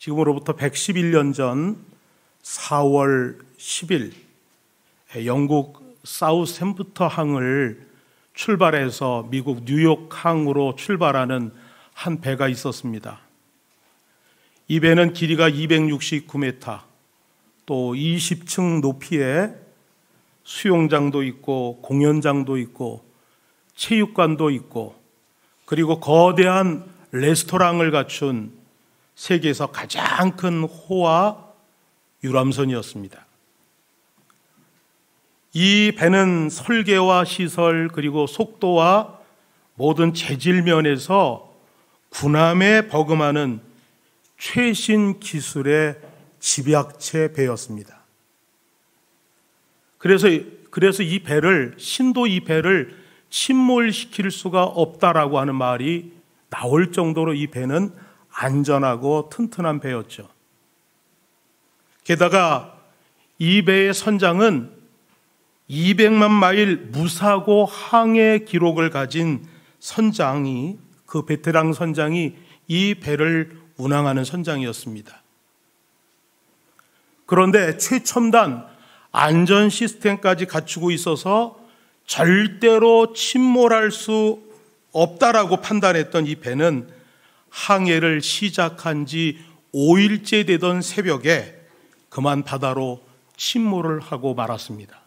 지금으로부터 111년 전 4월 10일 영국 사우샘프턴 항을 출발해서 미국 뉴욕 항으로 출발하는 한 배가 있었습니다. 이 배는 길이가 269m, 또 20층 높이에 수영장도 있고 공연장도 있고 체육관도 있고 그리고 거대한 레스토랑을 갖춘 세계에서 가장 큰 호화 유람선이었습니다. 이 배는 설계와 시설 그리고 속도와 모든 재질 면에서 군함에 버금하는 최신 기술의 집약체 배였습니다. 그래서 이 배를 신도 이 배를 침몰시킬 수가 없다라고 하는 말이 나올 정도로 이 배는 안전하고 튼튼한 배였죠. 게다가 이 배의 선장은 200만 마일 무사고 항해 기록을 가진 선장이, 그 베테랑 선장이 이 배를 운항하는 선장이었습니다. 그런데 최첨단 안전 시스템까지 갖추고 있어서 절대로 침몰할 수 없다라고 판단했던 이 배는 항해를 시작한 지 5일째 되던 새벽에 그만 바다로 침몰을 하고 말았습니다.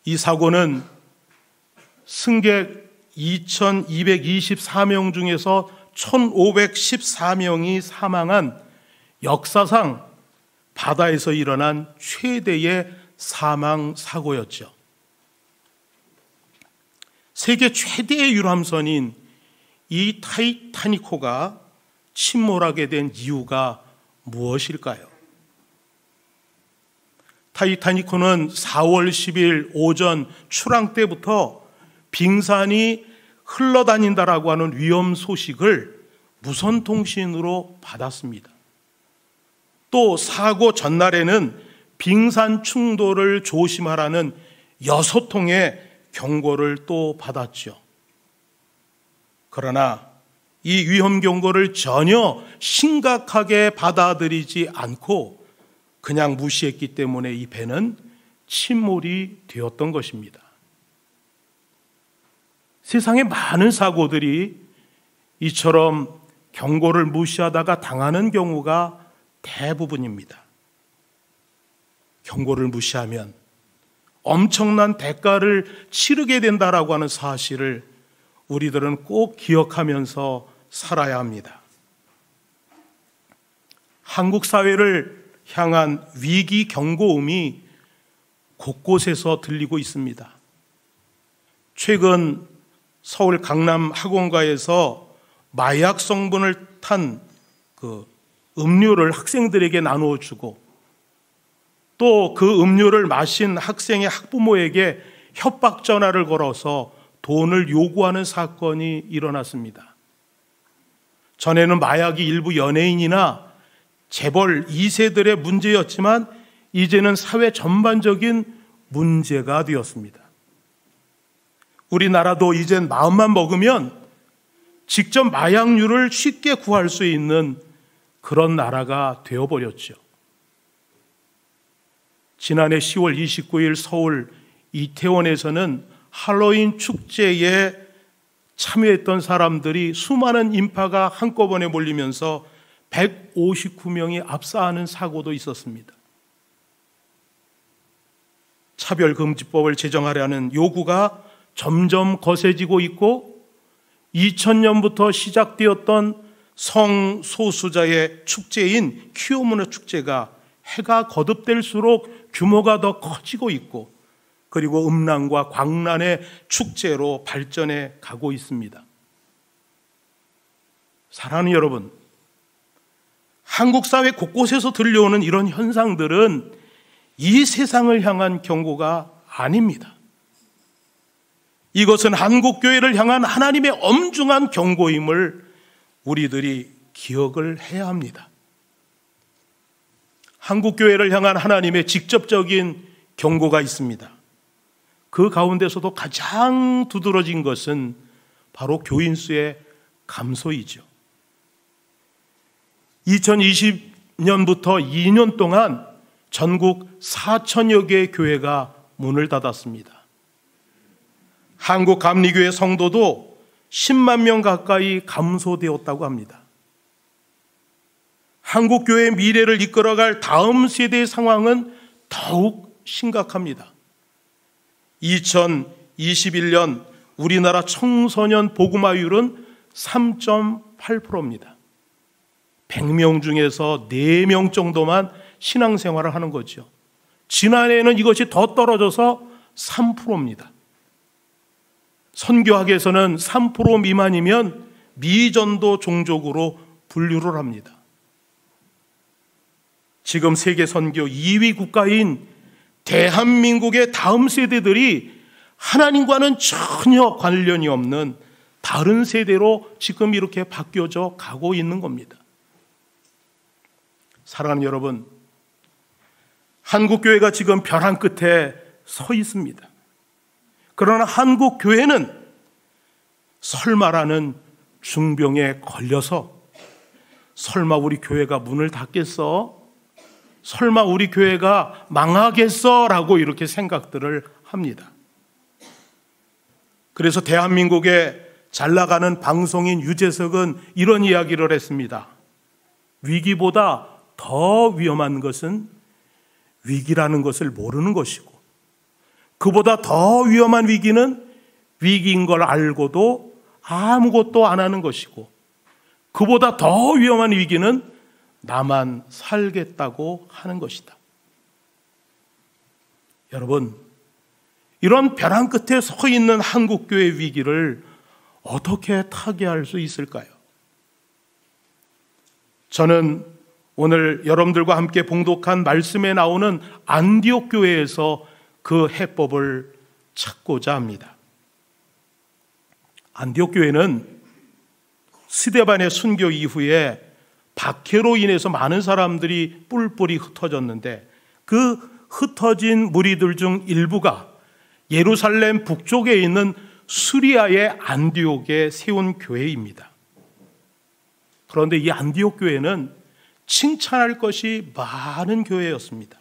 이 사고는 승객 2,224명 중에서 1,514명이 사망한 역사상 바다에서 일어난 최대의 사망 사고였죠. 세계 최대의 유람선인 이 타이타닉호가 침몰하게 된 이유가 무엇일까요? 타이타닉호는 4월 10일 오전 출항 때부터 빙산이 흘러다닌다라고 하는 위험 소식을 무선통신으로 받았습니다. 또 사고 전날에는 빙산 충돌을 조심하라는 6통의 경고를 또 받았죠. 그러나 이 위험 경고를 전혀 심각하게 받아들이지 않고 그냥 무시했기 때문에 이 배는 침몰이 되었던 것입니다. 세상에 많은 사고들이 이처럼 경고를 무시하다가 당하는 경우가 대부분입니다. 경고를 무시하면 엄청난 대가를 치르게 된다라고 하는 사실을 우리들은 꼭 기억하면서 살아야 합니다. 한국 사회를 향한 위기 경고음이 곳곳에서 들리고 있습니다. 최근 서울 강남 학원가에서 마약 성분을 탄 음료를 학생들에게 나누어 주고 또 그 음료를 마신 학생의 학부모에게 협박 전화를 걸어서 돈을 요구하는 사건이 일어났습니다. 전에는 마약이 일부 연예인이나 재벌 2세들의 문제였지만 이제는 사회 전반적인 문제가 되었습니다. 우리나라도 이젠 마음만 먹으면 직접 마약류를 쉽게 구할 수 있는 그런 나라가 되어버렸죠. 지난해 10월 29일 서울 이태원에서는 할로윈 축제에 참여했던 사람들이 수많은 인파가 한꺼번에 몰리면서 159명이 압사하는 사고도 있었습니다. 차별금지법을 제정하려는 요구가 점점 거세지고 있고 2000년부터 시작되었던 성소수자의 축제인 키오문화 축제가 해가 거듭될수록 규모가 더 커지고 있고 그리고 음란과 광란의 축제로 발전해 가고 있습니다. 사랑하는 여러분, 한국 사회 곳곳에서 들려오는 이런 현상들은 이 세상을 향한 경고가 아닙니다. 이것은 한국교회를 향한 하나님의 엄중한 경고임을 우리들이 기억을 해야 합니다. 한국교회를 향한 하나님의 직접적인 경고가 있습니다. 그 가운데서도 가장 두드러진 것은 바로 교인 수의 감소이죠. 2020년부터 2년 동안 전국 4천여 개의 교회가 문을 닫았습니다. 한국감리교회 성도도 10만 명 가까이 감소되었다고 합니다. 한국교회의 미래를 이끌어갈 다음 세대의 상황은 더욱 심각합니다. 2021년 우리나라 청소년 복음화율은 3.8%입니다. 100명 중에서 4명 정도만 신앙생활을 하는 거죠. 지난해에는 이것이 더 떨어져서 3%입니다. 선교학에서는 3% 미만이면 미전도 종족으로 분류를 합니다. 지금 세계 선교 2위 국가인 대한민국의 다음 세대들이 하나님과는 전혀 관련이 없는 다른 세대로 지금 이렇게 바뀌어져 가고 있는 겁니다. 사랑하는 여러분, 한국교회가 지금 벼랑 끝에 서 있습니다. 그러나 한국교회는 설마라는 중병에 걸려서 설마 우리 교회가 문을 닫겠어? 설마 우리 교회가 망하겠어? 라고 이렇게 생각들을 합니다. 그래서 대한민국의 잘 나가는 방송인 유재석은 이런 이야기를 했습니다. 위기보다 더 위험한 것은 위기라는 것을 모르는 것이고, 그보다 더 위험한 위기는 위기인 걸 알고도 아무것도 안 하는 것이고, 그보다 더 위험한 위기는 나만 살겠다고 하는 것이다. 여러분, 이런 벼랑 끝에 서 있는 한국교회의 위기를 어떻게 타개할 수 있을까요? 저는 오늘 여러분들과 함께 봉독한 말씀에 나오는 안디옥 교회에서 그 해법을 찾고자 합니다. 안디옥 교회는 스데반의 순교 이후에 박해로 인해서 많은 사람들이 뿔뿔이 흩어졌는데, 그 흩어진 무리들 중 일부가 예루살렘 북쪽에 있는 수리아의 안디옥에 세운 교회입니다. 그런데 이 안디옥 교회는 칭찬할 것이 많은 교회였습니다.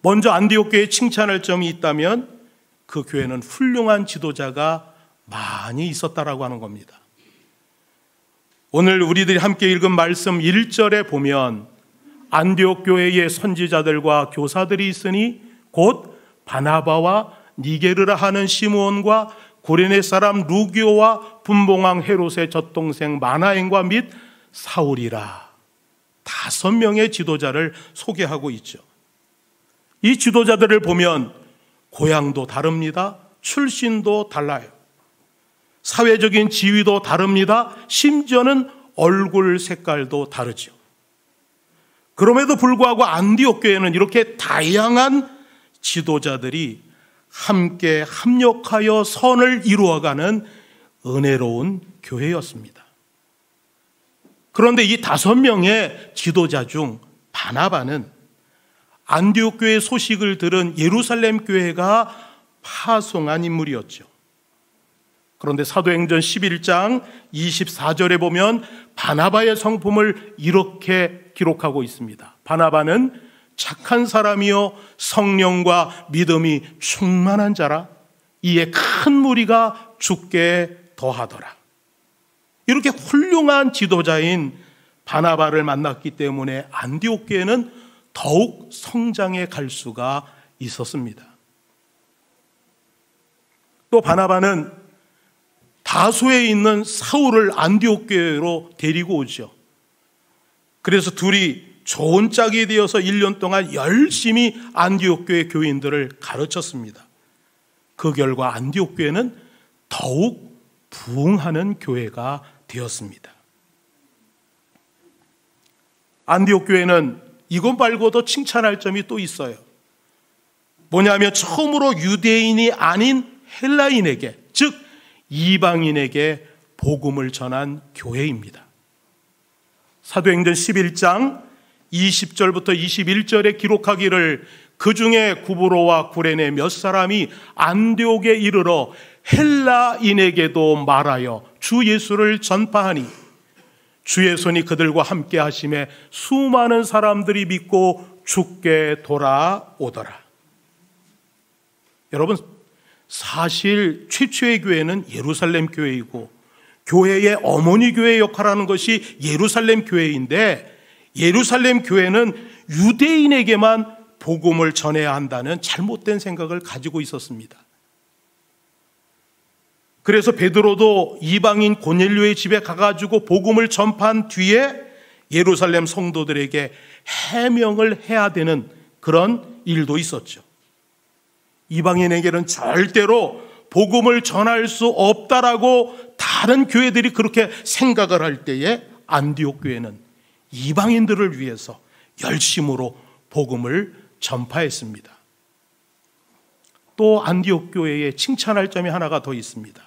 먼저 안디옥 교회에 칭찬할 점이 있다면 그 교회는 훌륭한 지도자가 많이 있었다라고 하는 겁니다. 오늘 우리들이 함께 읽은 말씀 1절에 보면 안디옥 교회의 선지자들과 교사들이 있으니 곧 바나바와 니게르라 하는 시므온과 구레네 사람 루기오와 분봉왕 헤롯의 젖동생 마나엔과 및 사울이라. 5명의 지도자를 소개하고 있죠. 이 지도자들을 보면 고향도 다릅니다. 출신도 달라요. 사회적인 지위도 다릅니다. 심지어는 얼굴 색깔도 다르죠. 그럼에도 불구하고 안디옥 교회는 이렇게 다양한 지도자들이 함께 합력하여 선을 이루어가는 은혜로운 교회였습니다. 그런데 이 5명의 지도자 중 바나바는 안디옥 교회 소식을 들은 예루살렘 교회가 파송한 인물이었죠. 그런데 사도행전 11장 24절에 보면 바나바의 성품을 이렇게 기록하고 있습니다. 바나바는 착한 사람이요 성령과 믿음이 충만한 자라. 이에 큰 무리가 죽게 더하더라. 이렇게 훌륭한 지도자인 바나바를 만났기 때문에 안디옥 교회는 더욱 성장해 갈 수가 있었습니다. 또 바나바는 다소에 있는 사울을 안디옥 교회로 데리고 오죠. 그래서 둘이 좋은 짝이 되어서 1년 동안 열심히 안디옥 교회 교인들을 가르쳤습니다. 그 결과 안디옥 교회는 더욱 부흥하는 교회가 되었습니다. 안디옥 교회는 이것 말고도 칭찬할 점이 또 있어요. 뭐냐면 처음으로 유대인이 아닌 헬라인에게, 즉 이방인에게 복음을 전한 교회입니다. 사도행전 11장 20절부터 21절에 기록하기를 그 중에 구브로와 구레네 몇 사람이 안디옥에 이르러 헬라인에게도 말하여 주 예수를 전파하니 주의 손이 그들과 함께 하심에 수많은 사람들이 믿고 주께 돌아오더라. 여러분, 사실 최초의 교회는 예루살렘 교회이고 교회의 어머니 교회 역할하는 것이 예루살렘 교회인데, 예루살렘 교회는 유대인에게만 복음을 전해야 한다는 잘못된 생각을 가지고 있었습니다. 그래서 베드로도 이방인 고넬료의 집에 가가지고 복음을 전파한 뒤에 예루살렘 성도들에게 해명을 해야 되는 그런 일도 있었죠. 이방인에게는 절대로 복음을 전할 수 없다라고 다른 교회들이 그렇게 생각을 할 때에 안디옥 교회는 이방인들을 위해서 열심으로 복음을 전파했습니다. 또 안디옥 교회에 칭찬할 점이 하나가 더 있습니다.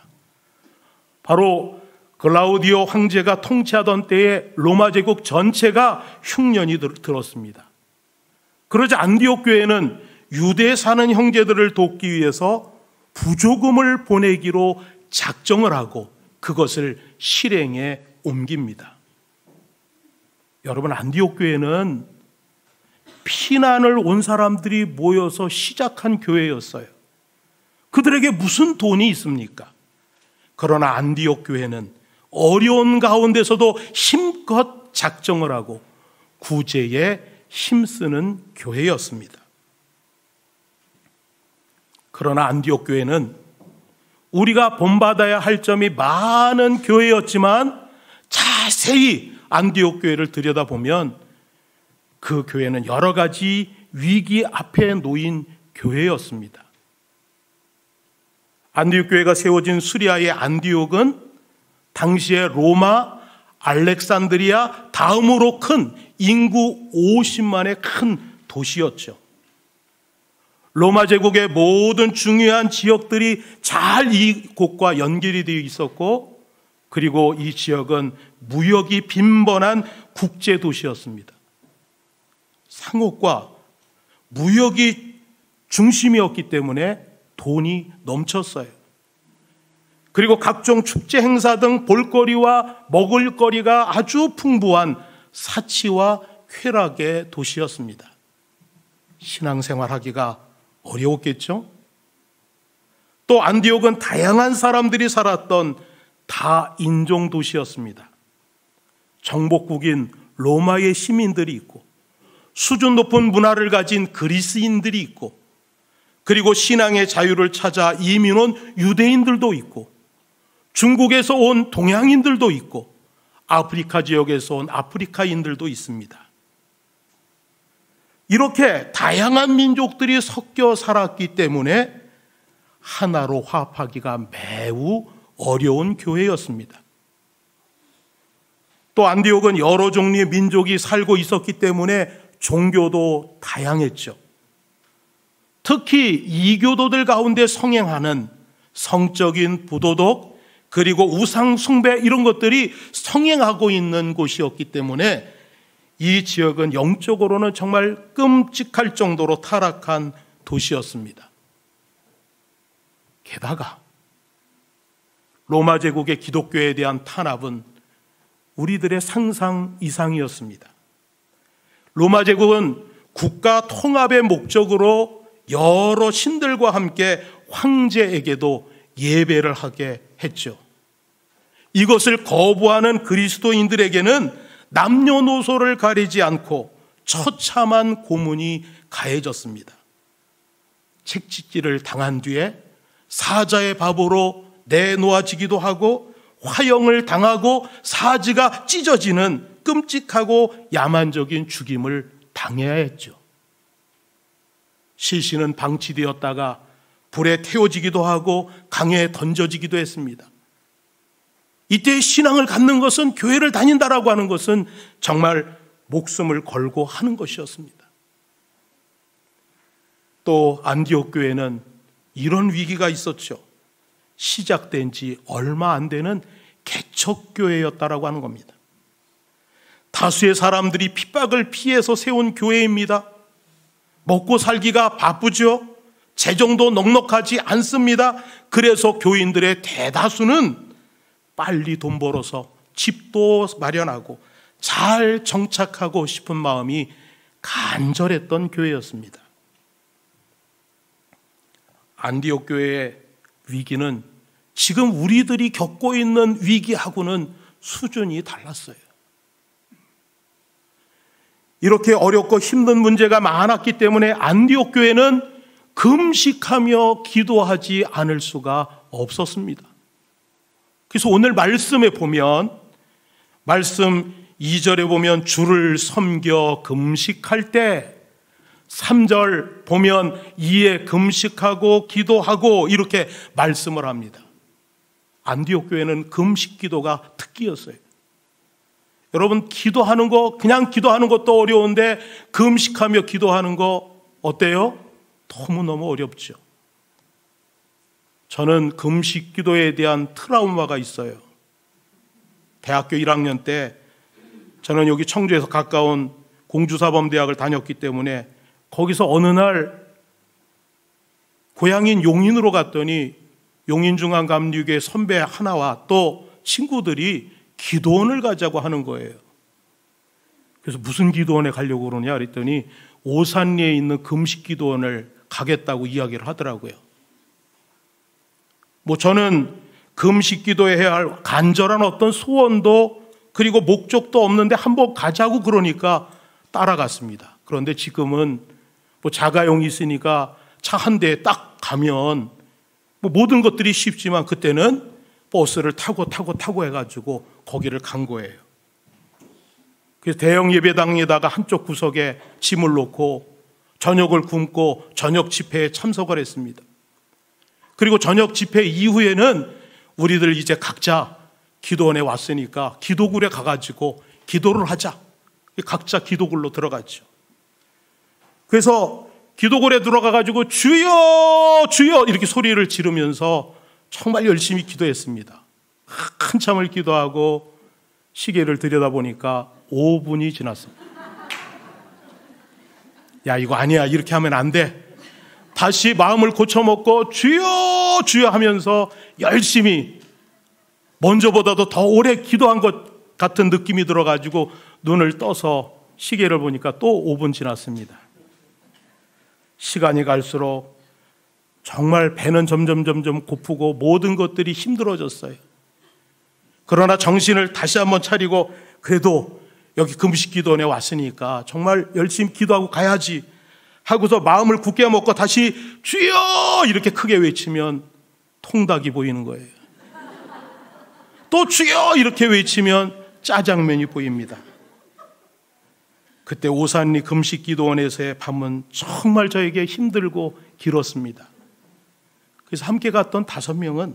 바로 글라우디오 황제가 통치하던 때에 로마 제국 전체가 흉년이 들었습니다. 그러자 안디옥 교회는 유대에 사는 형제들을 돕기 위해서 부조금을 보내기로 작정을 하고 그것을 실행에 옮깁니다. 여러분, 안디옥 교회는 피난을 온 사람들이 모여서 시작한 교회였어요. 그들에게 무슨 돈이 있습니까? 그러나 안디옥 교회는 어려운 가운데서도 힘껏 작정을 하고 구제에 힘쓰는 교회였습니다. 그러나 안디옥 교회는 우리가 본받아야 할 점이 많은 교회였지만 자세히 안디옥 교회를 들여다보면 그 교회는 여러 가지 위기 앞에 놓인 교회였습니다. 안디옥 교회가 세워진 수리아의 안디옥은 당시에 로마, 알렉산드리아 다음으로 큰 인구 50만의 큰 도시였죠. 로마 제국의 모든 중요한 지역들이 잘 이곳과 연결이 되어 있었고, 그리고 이 지역은 무역이 빈번한 국제 도시였습니다. 상업과 무역이 중심이었기 때문에 돈이 넘쳤어요. 그리고 각종 축제 행사 등 볼거리와 먹을거리가 아주 풍부한 사치와 쾌락의 도시였습니다. 신앙생활하기가 어려웠겠죠? 또 안디옥은 다양한 사람들이 살았던 다인종 도시였습니다. 정복국인 로마의 시민들이 있고, 수준 높은 문화를 가진 그리스인들이 있고, 그리고 신앙의 자유를 찾아 이민 온 유대인들도 있고, 중국에서 온 동양인들도 있고, 아프리카 지역에서 온 아프리카인들도 있습니다. 이렇게 다양한 민족들이 섞여 살았기 때문에 하나로 화합하기가 매우 어려운 교회였습니다. 또 안디옥은 여러 종류의 민족이 살고 있었기 때문에 종교도 다양했죠. 특히 이교도들 가운데 성행하는 성적인 부도덕, 그리고 우상 숭배, 이런 것들이 성행하고 있는 곳이었기 때문에 이 지역은 영적으로는 정말 끔찍할 정도로 타락한 도시였습니다. 게다가 로마 제국의 기독교에 대한 탄압은 우리들의 상상 이상이었습니다. 로마 제국은 국가 통합의 목적으로 여러 신들과 함께 황제에게도 예배를 하게 했죠. 이것을 거부하는 그리스도인들에게는 남녀노소를 가리지 않고 처참한 고문이 가해졌습니다. 책찍기를 당한 뒤에 사자의 밥으로 내놓아지기도 하고, 화형을 당하고 사지가 찢어지는 끔찍하고 야만적인 죽임을 당해야 했죠. 시신은 방치되었다가 불에 태워지기도 하고 강에 던져지기도 했습니다. 이때 신앙을 갖는 것은, 교회를 다닌다라고 하는 것은 정말 목숨을 걸고 하는 것이었습니다. 또 안디옥 교회는 이런 위기가 있었죠. 시작된 지 얼마 안 되는 개척교회였다라고 하는 겁니다. 다수의 사람들이 핍박을 피해서 세운 교회입니다. 먹고 살기가 바쁘죠. 재정도 넉넉하지 않습니다. 그래서 교인들의 대다수는 빨리 돈 벌어서 집도 마련하고 잘 정착하고 싶은 마음이 간절했던 교회였습니다. 안디옥 교회의 위기는 지금 우리들이 겪고 있는 위기하고는 수준이 달랐어요. 이렇게 어렵고 힘든 문제가 많았기 때문에 안디옥 교회는 금식하며 기도하지 않을 수가 없었습니다. 그래서 오늘 말씀에 보면, 말씀 2절에 보면 주를 섬겨 금식할 때, 3절 보면 이에 금식하고 기도하고 이렇게 말씀을 합니다. 안디옥 교회는 금식 기도가 특기였어요. 여러분, 기도하는 거, 그냥 기도하는 것도 어려운데 금식하며 기도하는 거 어때요? 너무너무 어렵죠. 저는 금식 기도에 대한 트라우마가 있어요. 대학교 1학년 때 저는 여기 청주에서 가까운 공주사범대학을 다녔기 때문에 거기서 어느 날 고향인 용인으로 갔더니 용인중앙감리교회 선배 하나와 또 친구들이 기도원을 가자고 하는 거예요. 그래서 무슨 기도원에 가려고 그러냐 그랬더니 오산리에 있는 금식 기도원을 가겠다고 이야기를 하더라고요. 저는 금식 기도해야 할 간절한 어떤 소원도 그리고 목적도 없는데 한번 가자고 그러니까 따라갔습니다. 그런데 지금은 자가용이 있으니까 차 한 대에 딱 가면 모든 것들이 쉽지만 그때는 버스를 타고 해가지고 거기를 간 거예요. 그래서 대형 예배당에다가 한쪽 구석에 짐을 놓고 저녁을 굶고 저녁 집회에 참석을 했습니다. 그리고 저녁 집회 이후에는 우리들 이제 각자 기도원에 왔으니까 기도굴에 가가지고 기도를 하자. 각자 기도굴로 들어갔죠. 그래서 기도굴에 들어가가지고 주여 주여 이렇게 소리를 지르면서 정말 열심히 기도했습니다. 한참을 기도하고 시계를 들여다보니까 5분이 지났습니다. 야, 이거 아니야. 이렇게 하면 안 돼. 다시 마음을 고쳐먹고 주여 주여 하면서 열심히 먼저보다도 더 오래 기도한 것 같은 느낌이 들어가지고 눈을 떠서 시계를 보니까 또 5분 지났습니다. 시간이 갈수록 정말 배는 점점 고프고 모든 것들이 힘들어졌어요. 그러나 정신을 다시 한번 차리고 그래도 여기 금식 기도원에 왔으니까 정말 열심히 기도하고 가야지 하고서 마음을 굳게 먹고 다시 주여 이렇게 크게 외치면 통닭이 보이는 거예요. 또 주여 이렇게 외치면 짜장면이 보입니다. 그때 오산리 금식 기도원에서의 밤은 정말 저에게 힘들고 길었습니다. 그래서 함께 갔던 5명은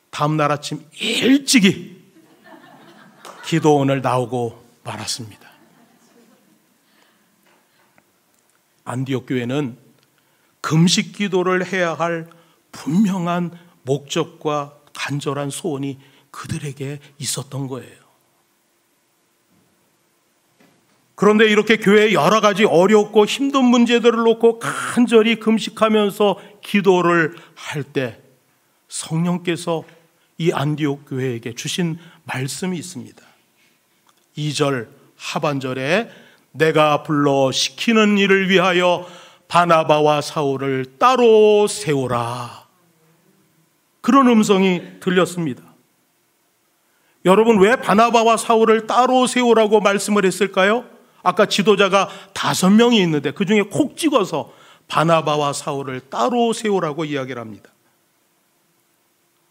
다음날 아침 일찍이 기도원을 나오고 말았습니다. 안디옥 교회는 금식 기도를 해야 할 분명한 목적과 간절한 소원이 그들에게 있었던 거예요. 그런데 이렇게 교회에 여러 가지 어렵고 힘든 문제들을 놓고 간절히 금식하면서 기도를 할 때 성령께서 이 안디옥 교회에게 주신 말씀이 있습니다. 2절 하반절에 내가 불러 시키는 일을 위하여 바나바와 사울을 따로 세우라. 그런 음성이 들렸습니다. 여러분, 왜 바나바와 사울을 따로 세우라고 말씀을 했을까요? 아까 지도자가 5명이 있는데 그 중에 콕 찍어서 바나바와 사울을 따로 세우라고 이야기를 합니다.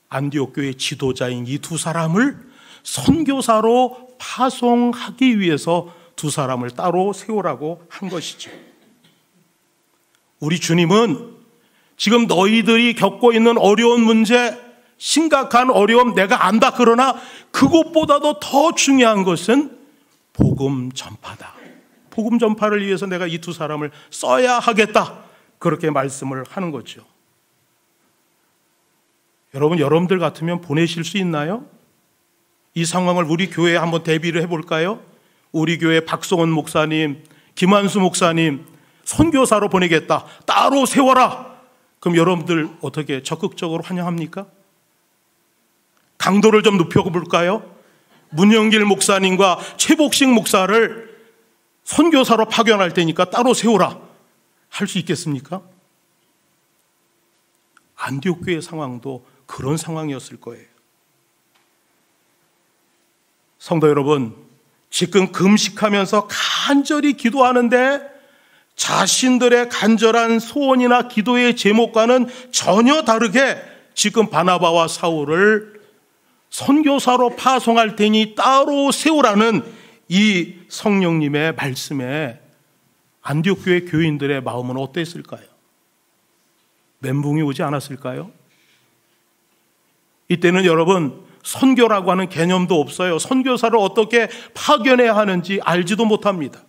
안디옥 교회 지도자인 이 2사람을 선교사로 파송하기 위해서 2사람을 따로 세우라고 한 것이죠. 우리 주님은 지금 너희들이 겪고 있는 어려운 문제, 심각한 어려움 내가 안다. 그러나 그것보다도 더 중요한 것은 복음 전파다. 복음 전파를 위해서 내가 이 2사람을 써야 하겠다. 그렇게 말씀을 하는 거죠. 여러분들 같으면 보내실 수 있나요? 이 상황을 우리 교회에 한번 대비를 해볼까요? 우리 교회 박성원 목사님, 김한수 목사님 선교사로 보내겠다. 따로 세워라. 그럼 여러분들 어떻게 적극적으로 환영합니까? 강도를 좀 높여볼까요? 문영길 목사님과 최복식 목사를 선교사로 파견할 테니까 따로 세우라 할 수 있겠습니까? 안디옥 교회 상황도 그런 상황이었을 거예요. 성도 여러분, 지금 금식하면서 간절히 기도하는데 자신들의 간절한 소원이나 기도의 제목과는 전혀 다르게 지금 바나바와 사울을 선교사로 파송할 테니 따로 세우라는 이 성령님의 말씀에 안디옥 교회 교인들의 마음은 어땠을까요? 멘붕이 오지 않았을까요? 이때는 여러분, 선교라고 하는 개념도 없어요. 선교사를 어떻게 파견해야 하는지 알지도 못합니다.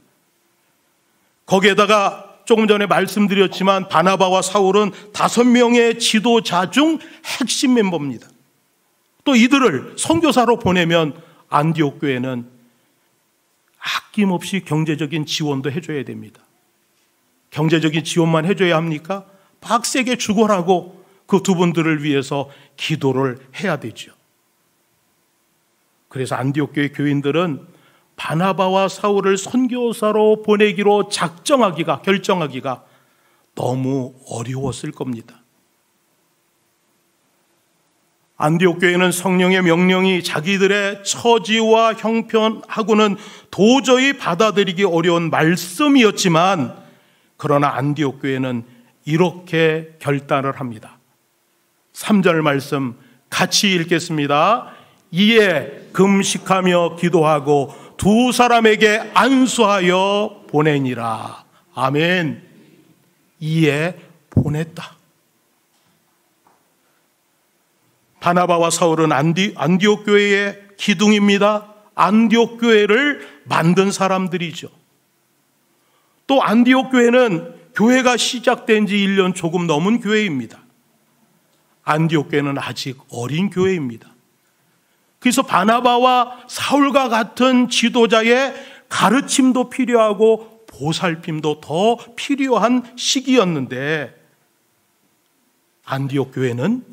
거기에다가 조금 전에 말씀드렸지만 바나바와 사울은 5명의 지도자 중 핵심 멤버입니다. 또 이들을 선교사로 보내면 안디옥 교회는 아낌없이 경제적인 지원도 해줘야 됩니다. 경제적인 지원만 해줘야 합니까? 빡세게 죽어라고 그 두 분들을 위해서 기도를 해야 되죠. 그래서 안디옥 교회 교인들은 바나바와 사울을 선교사로 보내기로 결정하기가 너무 어려웠을 겁니다. 안디옥 교회는 성령의 명령이 자기들의 처지와 형편하고는 도저히 받아들이기 어려운 말씀이었지만, 그러나 안디옥 교회는 이렇게 결단을 합니다. 3절 말씀 같이 읽겠습니다. 이에 금식하며 기도하고 두 사람에게 안수하여 보내니라. 아멘. 이에 보냈다. 바나바와 사울은 안디옥 교회의 기둥입니다. 안디옥 교회를 만든 사람들이죠. 또 안디옥 교회는 교회가 시작된 지 1년 조금 넘은 교회입니다. 안디옥 교회는 아직 어린 교회입니다. 그래서 바나바와 사울과 같은 지도자의 가르침도 필요하고 보살핌도 더 필요한 시기였는데, 안디옥 교회는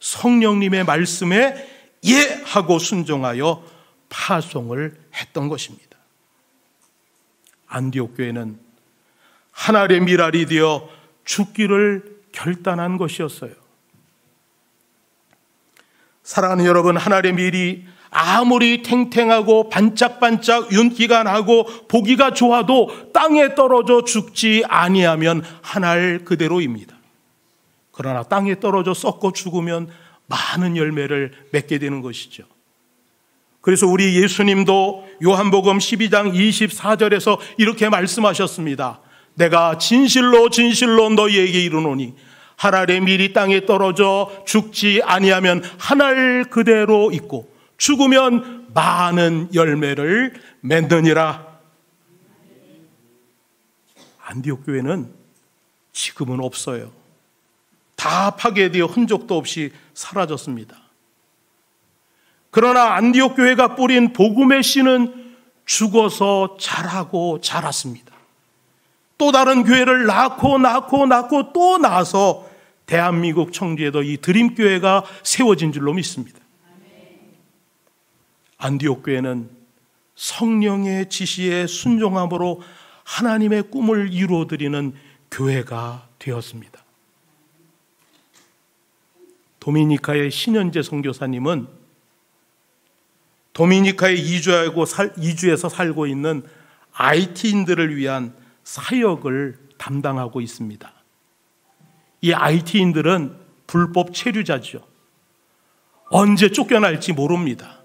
성령님의 말씀에 예하고 순종하여 파송을 했던 것입니다. 안디옥 교회는 하나님의 미랄이 되어 죽기를 결단한 것이었어요. 사랑하는 여러분, 하나님의 밀이 아무리 탱탱하고 반짝반짝 윤기가 나고 보기가 좋아도 땅에 떨어져 죽지 아니하면 하늘 그대로입니다. 그러나 땅에 떨어져 썩고 죽으면 많은 열매를 맺게 되는 것이죠. 그래서 우리 예수님도 요한복음 12장 24절에서 이렇게 말씀하셨습니다. 내가 진실로 진실로 너희에게 이르노니 하늘의 밀이 땅에 떨어져 죽지 아니하면 하늘 그대로 있고 죽으면 많은 열매를 맺느니라. 안디옥 교회는 지금은 없어요. 다 파괴되어 흔적도 없이 사라졌습니다. 그러나 안디옥 교회가 뿌린 복음의 씨는 죽어서 자라고 자랐습니다. 또 다른 교회를 낳고 또 낳아서 대한민국 청주에도 이 드림교회가 세워진 줄로 믿습니다. 안디옥 교회는 성령의 지시에 순종함으로 하나님의 꿈을 이루어드리는 교회가 되었습니다. 도미니카의 신현재 선교사님은 도미니카에 이주해서 살고 있는 IT인들을 위한 사역을 담당하고 있습니다. 이 IT인들은 불법 체류자죠. 언제 쫓겨날지 모릅니다.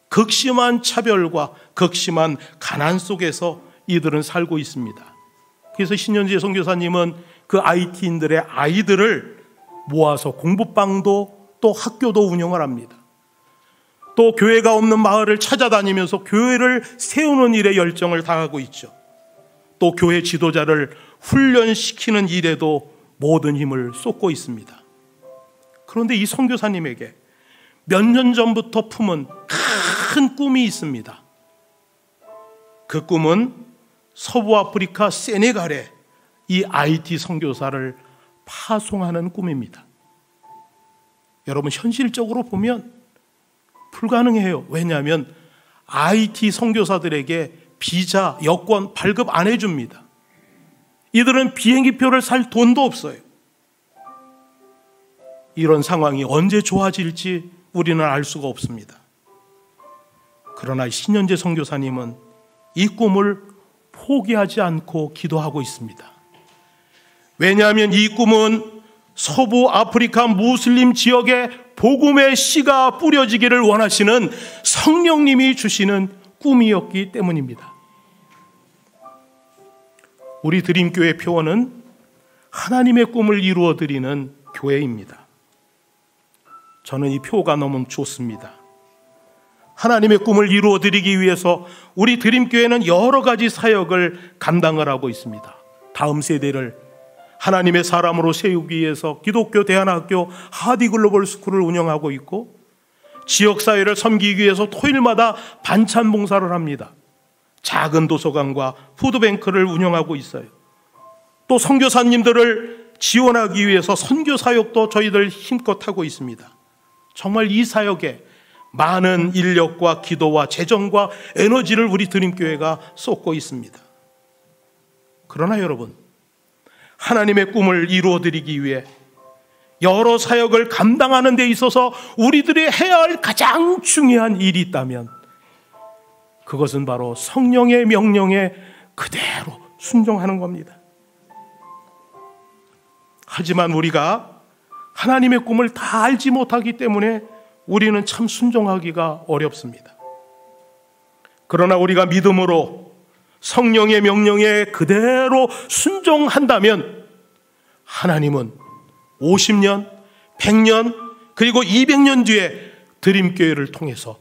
극심한 차별과 극심한 가난 속에서 이들은 살고 있습니다. 그래서 신현재 선교사님은 그 IT인들의 아이들을 모아서 공부방도 또 학교도 운영을 합니다. 또 교회가 없는 마을을 찾아다니면서 교회를 세우는 일에 열정을 다하고 있죠. 또 교회 지도자를 훈련시키는 일에도 모든 힘을 쏟고 있습니다. 그런데 이 선교사님에게 몇 년 전부터 품은 큰 꿈이 있습니다. 그 꿈은 서부 아프리카 세네갈에 이 IT 선교사를 파송하는 꿈입니다. 여러분, 현실적으로 보면 불가능해요. 왜냐하면 IT 선교사들에게 비자, 여권 발급 안 해줍니다. 이들은 비행기표를 살 돈도 없어요. 이런 상황이 언제 좋아질지 우리는 알 수가 없습니다. 그러나 신현재 선교사님은 이 꿈을 포기하지 않고 기도하고 있습니다. 왜냐하면 이 꿈은 서부 아프리카 무슬림 지역에 복음의 씨가 뿌려지기를 원하시는 성령님이 주시는 꿈이었기 때문입니다. 우리 드림교회 표어는 하나님의 꿈을 이루어드리는 교회입니다. 저는 이 표가 너무 좋습니다. 하나님의 꿈을 이루어드리기 위해서 우리 드림교회는 여러 가지 사역을 감당을 하고 있습니다. 다음 세대를 하나님의 사람으로 세우기 위해서 기독교 대안학교 하디글로벌 스쿨을 운영하고 있고, 지역사회를 섬기기 위해서 토요일마다 반찬 봉사를 합니다. 작은 도서관과 푸드뱅크를 운영하고 있어요. 또 선교사님들을 지원하기 위해서 선교 사역도 저희들 힘껏 하고 있습니다. 정말 이 사역에 많은 인력과 기도와 재정과 에너지를 우리 드림교회가 쏟고 있습니다. 그러나 여러분, 하나님의 꿈을 이루어드리기 위해 여러 사역을 감당하는 데 있어서 우리들이 해야 할 가장 중요한 일이 있다면 그것은 바로 성령의 명령에 그대로 순종하는 겁니다. 하지만 우리가 하나님의 꿈을 다 알지 못하기 때문에 우리는 참 순종하기가 어렵습니다. 그러나 우리가 믿음으로 성령의 명령에 그대로 순종한다면 하나님은 50년, 100년, 그리고 200년 뒤에 드림교회를 통해서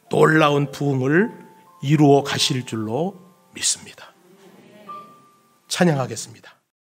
놀라운 부흥을 이루어 가실 줄로 믿습니다. 찬양하겠습니다.